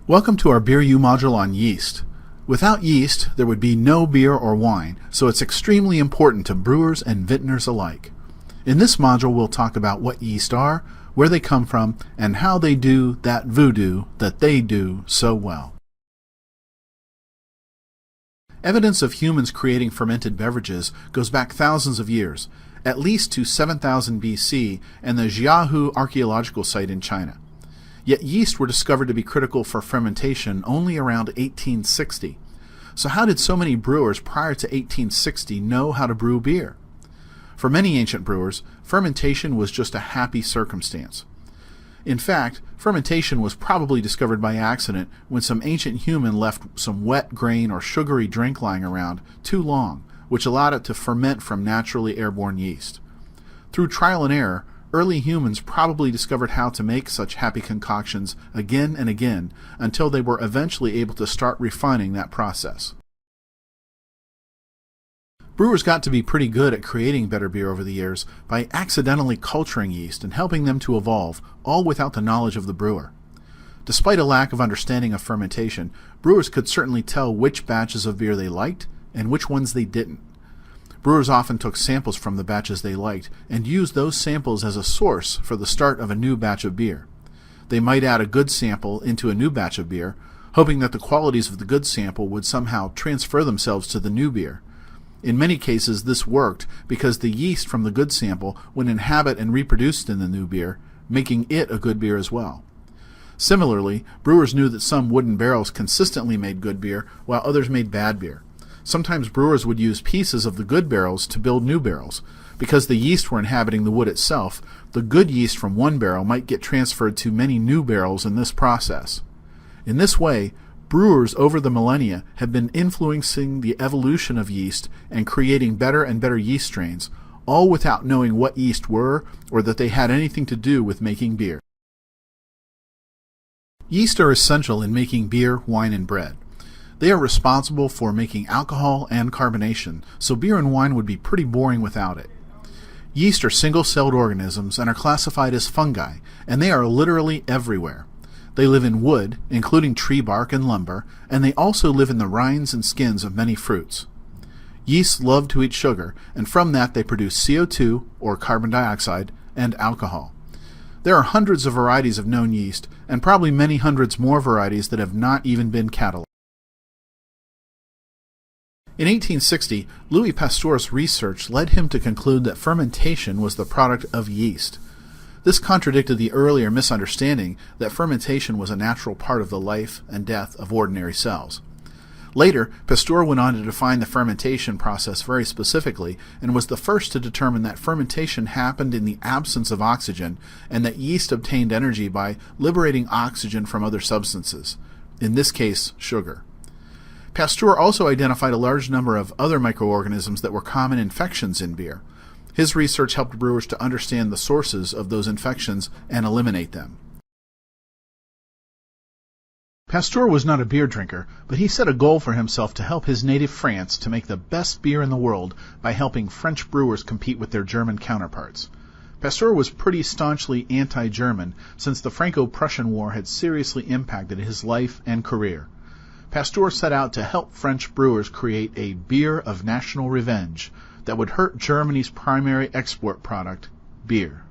Welcome to our Beer U module on yeast. Without yeast, there would be no beer or wine, so it's extremely important to brewers and vintners alike. In this module, we'll talk about what yeast are, where they come from, and how they do that voodoo that they do so well. Evidence of humans creating fermented beverages goes back thousands of years, at least to 7000 BC and the Jiahu archaeological site in China. Yet yeast were discovered to be critical for fermentation only around 1860. So how did so many brewers prior to 1860 know how to brew beer? For many ancient brewers, fermentation was just a happy circumstance. In fact, fermentation was probably discovered by accident when some ancient human left some wet grain or sugary drink lying around too long, which allowed it to ferment from naturally airborne yeast. Through trial and error, early humans probably discovered how to make such happy concoctions again and again until they were eventually able to start refining that process. Brewers got to be pretty good at creating better beer over the years by accidentally culturing yeast and helping them to evolve, all without the knowledge of the brewer. Despite a lack of understanding of fermentation, brewers could certainly tell which batches of beer they liked and which ones they didn't. Brewers often took samples from the batches they liked and used those samples as a source for the start of a new batch of beer. They might add a good sample into a new batch of beer, hoping that the qualities of the good sample would somehow transfer themselves to the new beer. In many cases, this worked because the yeast from the good sample would inhabit and reproduce in the new beer, making it a good beer as well. Similarly, brewers knew that some wooden barrels consistently made good beer, while others made bad beer. Sometimes brewers would use pieces of the good barrels to build new barrels. Because the yeast were inhabiting the wood itself, the good yeast from one barrel might get transferred to many new barrels in this process. In this way, brewers over the millennia have been influencing the evolution of yeast and creating better and better yeast strains, all without knowing what yeast were or that they had anything to do with making beer. Yeast are essential in making beer, wine, and bread. They are responsible for making alcohol and carbonation, so beer and wine would be pretty boring without it. Yeast are single-celled organisms and are classified as fungi, and they are literally everywhere. They live in wood, including tree bark and lumber, and they also live in the rinds and skins of many fruits. Yeasts love to eat sugar, and from that they produce CO2, or carbon dioxide, and alcohol. There are hundreds of varieties of known yeast, and probably many hundreds more varieties that have not even been cataloged. In 1860, Louis Pasteur's research led him to conclude that fermentation was the product of yeast. This contradicted the earlier misunderstanding that fermentation was a natural part of the life and death of ordinary cells. Later, Pasteur went on to define the fermentation process very specifically and was the first to determine that fermentation happened in the absence of oxygen and that yeast obtained energy by liberating oxygen from other substances, in this case, sugar. Pasteur also identified a large number of other microorganisms that were common infections in beer. His research helped brewers to understand the sources of those infections and eliminate them. Pasteur was not a beer drinker, but he set a goal for himself to help his native France to make the best beer in the world by helping French brewers compete with their German counterparts. Pasteur was pretty staunchly anti-German, since the Franco-Prussian War had seriously impacted his life and career. Pasteur set out to help French brewers create a beer of national revenge that would hurt Germany's primary export product, beer.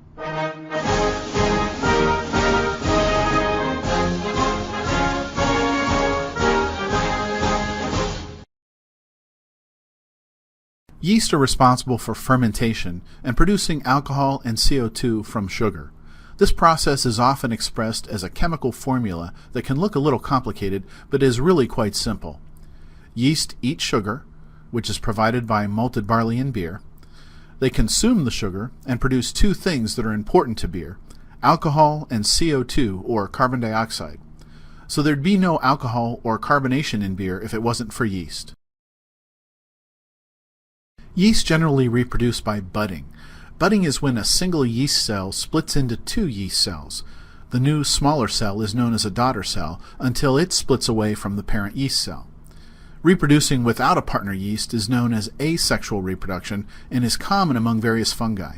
Yeast are responsible for fermentation and producing alcohol and CO2 from sugar. This process is often expressed as a chemical formula that can look a little complicated, but is really quite simple. Yeast eat sugar, which is provided by malted barley in beer. They consume the sugar and produce two things that are important to beer, alcohol and CO2, or carbon dioxide. So there'd be no alcohol or carbonation in beer if it wasn't for yeast. Yeast generally reproduce by budding. Budding is when a single yeast cell splits into two yeast cells. The new, smaller cell is known as a daughter cell until it splits away from the parent yeast cell. Reproducing without a partner yeast is known as asexual reproduction and is common among various fungi.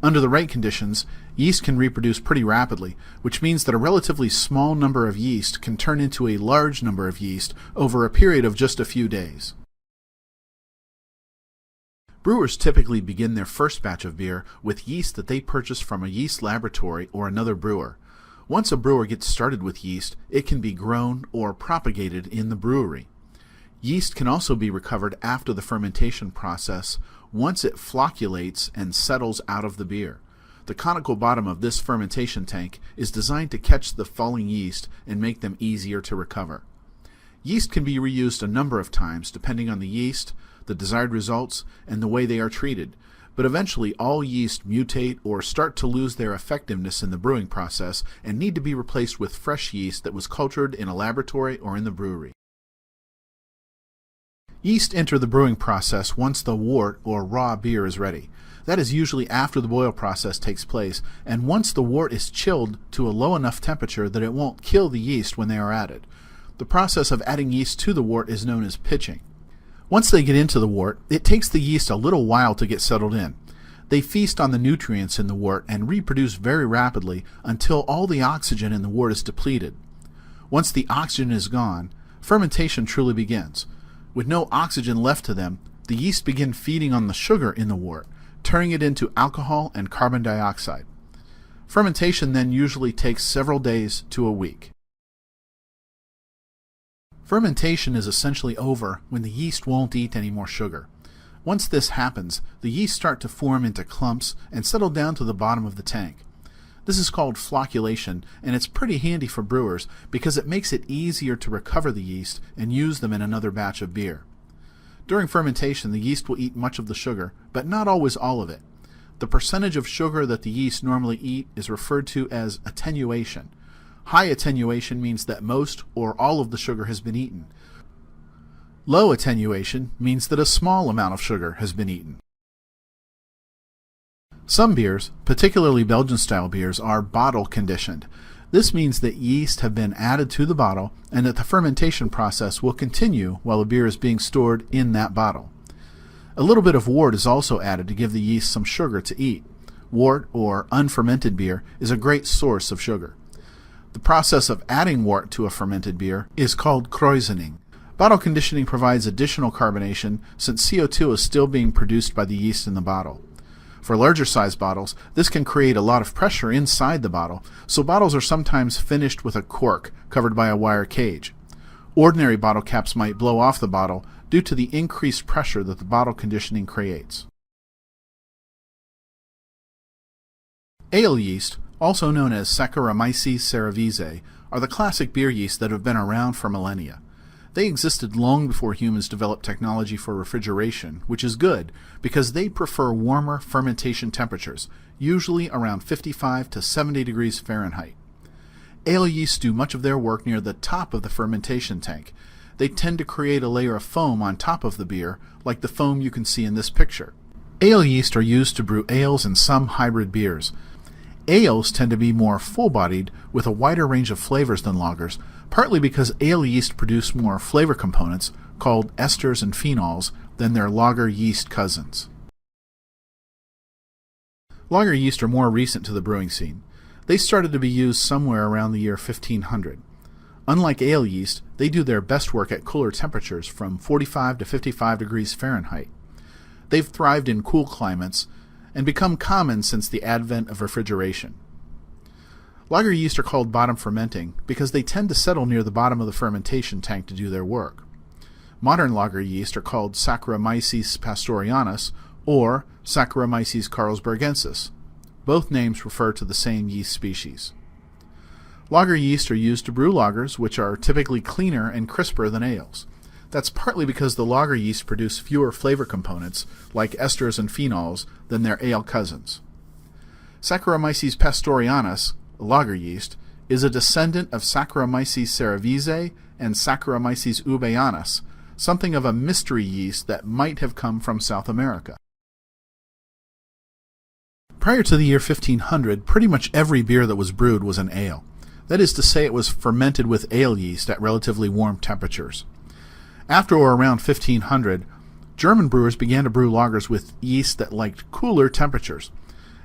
Under the right conditions, yeast can reproduce pretty rapidly, which means that a relatively small number of yeast can turn into a large number of yeast over a period of just a few days. Brewers typically begin their first batch of beer with yeast that they purchase from a yeast laboratory or another brewer. Once a brewer gets started with yeast, it can be grown or propagated in the brewery. Yeast can also be recovered after the fermentation process once it flocculates and settles out of the beer. The conical bottom of this fermentation tank is designed to catch the falling yeast and make them easier to recover. Yeast can be reused a number of times depending on the yeast, the desired results, and the way they are treated, but eventually all yeast mutate or start to lose their effectiveness in the brewing process and need to be replaced with fresh yeast that was cultured in a laboratory or in the brewery. Yeast enter the brewing process once the wort or raw beer is ready. That is usually after the boil process takes place, and once the wort is chilled to a low enough temperature that it won't kill the yeast when they are added. The process of adding yeast to the wort is known as pitching. Once they get into the wort, it takes the yeast a little while to get settled in. They feast on the nutrients in the wort and reproduce very rapidly until all the oxygen in the wort is depleted. Once the oxygen is gone, fermentation truly begins. With no oxygen left to them, the yeast begin feeding on the sugar in the wort, turning it into alcohol and carbon dioxide. Fermentation then usually takes several days to a week. Fermentation is essentially over when the yeast won't eat any more sugar. Once this happens, the yeast start to form into clumps and settle down to the bottom of the tank. This is called flocculation, and it's pretty handy for brewers because it makes it easier to recover the yeast and use them in another batch of beer. During fermentation, the yeast will eat much of the sugar, but not always all of it. The percentage of sugar that the yeast normally eat is referred to as attenuation. High attenuation means that most or all of the sugar has been eaten. Low attenuation means that a small amount of sugar has been eaten. Some beers, particularly Belgian-style beers, are bottle conditioned. This means that yeast have been added to the bottle and that the fermentation process will continue while the beer is being stored in that bottle. A little bit of wort is also added to give the yeast some sugar to eat. Wort, or unfermented beer, is a great source of sugar. The process of adding wort to a fermented beer is called krausening. Bottle conditioning provides additional carbonation since CO2 is still being produced by the yeast in the bottle. For larger size bottles, this can create a lot of pressure inside the bottle, so bottles are sometimes finished with a cork covered by a wire cage. Ordinary bottle caps might blow off the bottle due to the increased pressure that the bottle conditioning creates. Ale yeast, also known as Saccharomyces cerevisiae, are the classic beer yeast that have been around for millennia. They existed long before humans developed technology for refrigeration, which is good because they prefer warmer fermentation temperatures, usually around 55 to 70 degrees Fahrenheit. Ale yeasts do much of their work near the top of the fermentation tank. They tend to create a layer of foam on top of the beer, like the foam you can see in this picture. Ale yeast are used to brew ales and some hybrid beers. Ales tend to be more full-bodied with a wider range of flavors than lagers, partly because ale yeast produce more flavor components, called esters and phenols, than their lager yeast cousins. Lager yeast are more recent to the brewing scene. They started to be used somewhere around the year 1500. Unlike ale yeast, they do their best work at cooler temperatures from 45 to 55 degrees Fahrenheit. They've thrived in cool climates and become common since the advent of refrigeration. Lager yeast are called bottom fermenting because they tend to settle near the bottom of the fermentation tank to do their work. Modern lager yeast are called Saccharomyces pastorianus or Saccharomyces carlsbergensis. Both names refer to the same yeast species. Lager yeast are used to brew lagers, which are typically cleaner and crisper than ales. That's partly because the lager yeast produce fewer flavor components, like esters and phenols, than their ale cousins. Saccharomyces pastorianus, lager yeast, is a descendant of Saccharomyces cerevisiae and Saccharomyces eubayanus, something of a mystery yeast that might have come from South America. Prior to the year 1500, pretty much every beer that was brewed was an ale. That is to say, it was fermented with ale yeast at relatively warm temperatures. After or around 1500, German brewers began to brew lagers with yeast that liked cooler temperatures.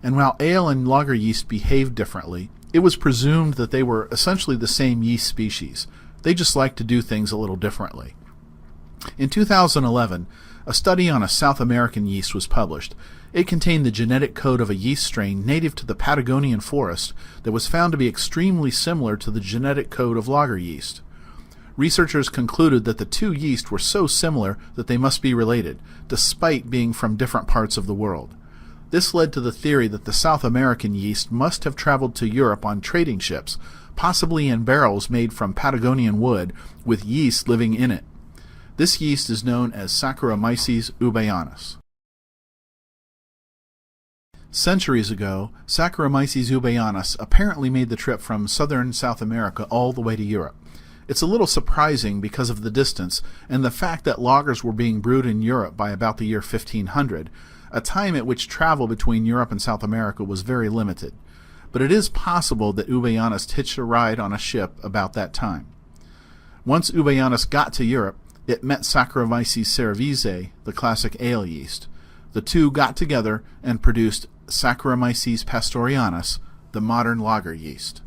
and while ale and lager yeast behaved differently, it was presumed that they were essentially the same yeast species. They just liked to do things a little differently. In 2011, a study on a South American yeast was published. It contained the genetic code of a yeast strain native to the Patagonian forest that was found to be extremely similar to the genetic code of lager yeast. Researchers concluded that the two yeast were so similar that they must be related, despite being from different parts of the world. This led to the theory that the South American yeast must have traveled to Europe on trading ships, possibly in barrels made from Patagonian wood, with yeast living in it. This yeast is known as Saccharomyces eubayanus. Centuries ago, Saccharomyces eubayanus apparently made the trip from southern South America all the way to Europe. It's a little surprising because of the distance and the fact that lagers were being brewed in Europe by about the year 1500, a time at which travel between Europe and South America was very limited. But it is possible that eubayanus hitched a ride on a ship about that time. Once eubayanus got to Europe, it met Saccharomyces cerevisiae, the classic ale yeast. The two got together and produced Saccharomyces pastorianus, the modern lager yeast.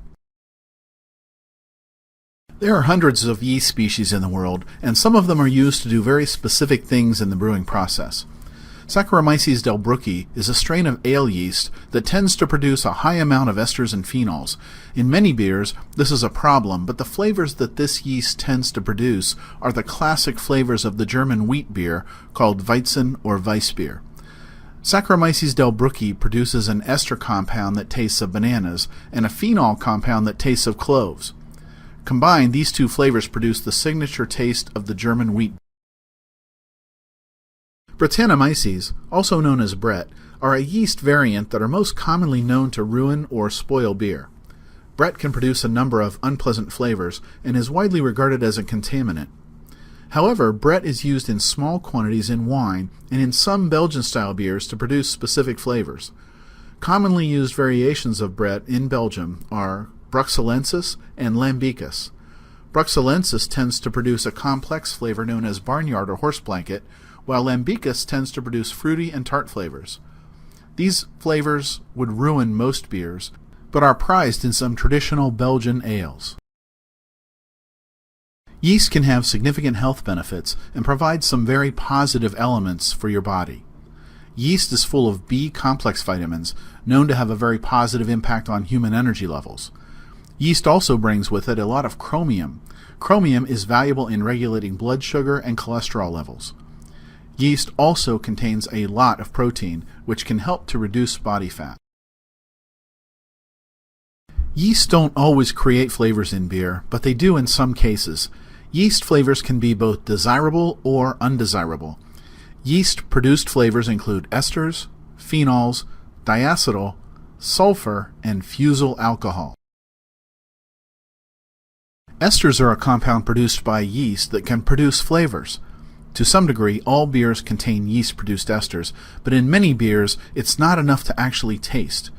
There are hundreds of yeast species in the world, and some of them are used to do very specific things in the brewing process. Saccharomyces delbrueckii is a strain of ale yeast that tends to produce a high amount of esters and phenols. In many beers, this is a problem, but the flavors that this yeast tends to produce are the classic flavors of the German wheat beer called Weizen or Weissbier. Saccharomyces delbrueckii produces an ester compound that tastes of bananas and a phenol compound that tastes of cloves. Combined, these two flavors produce the signature taste of the German wheat. Brettanomyces, also known as Brett, are a yeast variant that are most commonly known to ruin or spoil beer. Brett can produce a number of unpleasant flavors and is widely regarded as a contaminant. However, Brett is used in small quantities in wine and in some Belgian-style beers to produce specific flavors. Commonly used variations of Brett in Belgium are Bruxellensis and Lambicus. Bruxellensis tends to produce a complex flavor known as barnyard or horse blanket, while Lambicus tends to produce fruity and tart flavors. These flavors would ruin most beers, but are prized in some traditional Belgian ales. Yeast can have significant health benefits and provide some very positive elements for your body. Yeast is full of B-complex vitamins, known to have a very positive impact on human energy levels. Yeast also brings with it a lot of chromium. Chromium is valuable in regulating blood sugar and cholesterol levels. Yeast also contains a lot of protein, which can help to reduce body fat. Yeast don't always create flavors in beer, but they do in some cases. Yeast flavors can be both desirable or undesirable. Yeast-produced flavors include esters, phenols, diacetyl, sulfur, and fusel alcohol. Esters are a compound produced by yeast that can produce flavors. To some degree, all beers contain yeast-produced esters, but in many beers, it's not enough to actually taste.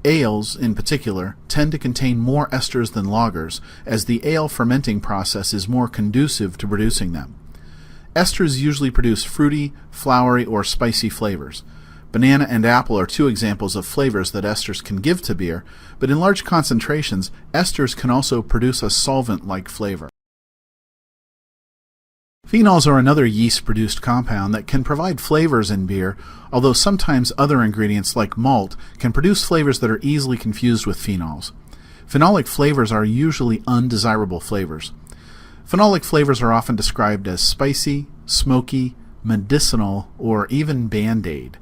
Ales, in particular, tend to contain more esters than lagers, as the ale fermenting process is more conducive to producing them. Esters usually produce fruity, flowery, or spicy flavors. Banana and apple are two examples of flavors that esters can give to beer, but in large concentrations, esters can also produce a solvent-like flavor. Phenols are another yeast-produced compound that can provide flavors in beer, although sometimes other ingredients like malt can produce flavors that are easily confused with phenols. Phenolic flavors are usually undesirable flavors. Phenolic flavors are often described as spicy, smoky, medicinal, or even Band-Aid.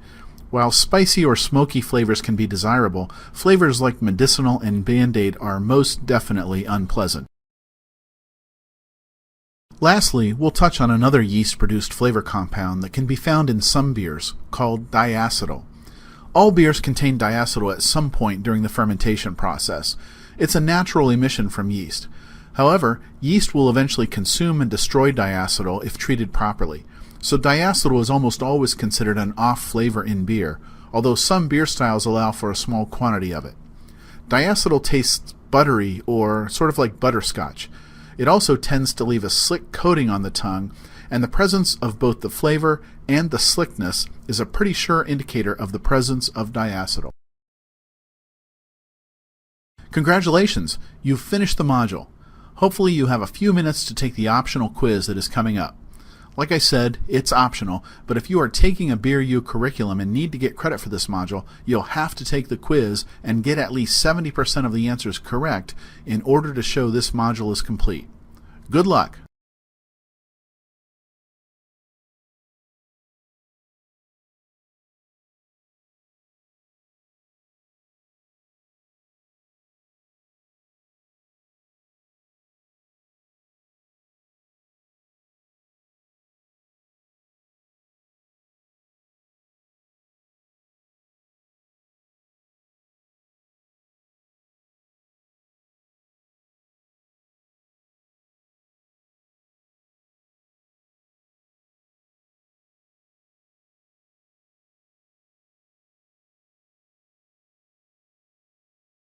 While spicy or smoky flavors can be desirable, flavors like medicinal and Band-Aid are most definitely unpleasant. Lastly, we'll touch on another yeast-produced flavor compound that can be found in some beers, called diacetyl. All beers contain diacetyl at some point during the fermentation process. It's a natural emission from yeast. However, yeast will eventually consume and destroy diacetyl if treated properly, so diacetyl is almost always considered an off flavor in beer, although some beer styles allow for a small quantity of it. Diacetyl tastes buttery or sort of like butterscotch. It also tends to leave a slick coating on the tongue, and the presence of both the flavor and the slickness is a pretty sure indicator of the presence of diacetyl. Congratulations, you've finished the module. Hopefully you have a few minutes to take the optional quiz that is coming up. Like I said, it's optional, but if you are taking a Beer U curriculum and need to get credit for this module, you'll have to take the quiz and get at least 70% of the answers correct in order to show this module is complete. Good luck!